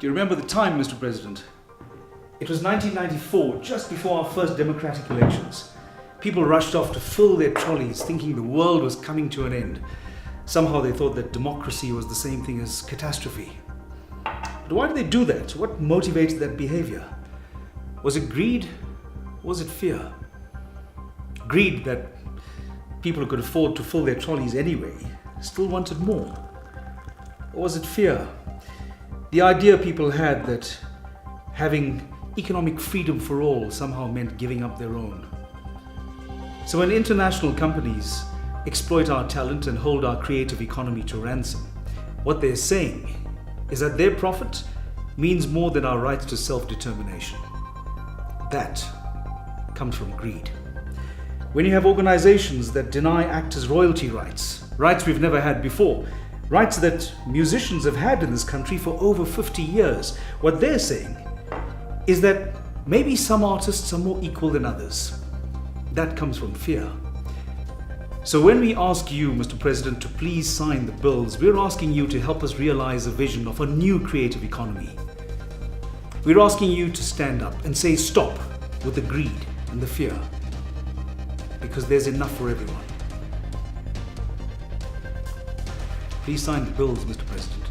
Do you remember the time, Mr. President? It was 1994, just before our first democratic elections. People rushed off to fill their trolleys, thinking the world was coming to an end. Somehow they thought that democracy was the same thing as catastrophe. But why did they do that? What motivated that behavior? Was it greed? Was it fear? Greed that people who could afford to fill their trolleys anyway still wanted more. Or was it fear? The idea people had that having economic freedom for all somehow meant giving up their own. So when international companies exploit our talent and hold our creative economy to ransom, what they're saying is that their profit means more than our rights to self-determination. That comes from greed. When you have organizations that deny actors royalty rights, rights we've never had before, rights that musicians have had in this country for over 50 years, what they're saying is that maybe some artists are more equal than others. That comes from fear. So when we ask you, Mr. President, to please sign the bills, we're asking you to help us realize a vision of a new creative economy. We're asking you to stand up and say stop with the greed and the fear, because there's enough for everyone. Please sign the bills, Mr. President.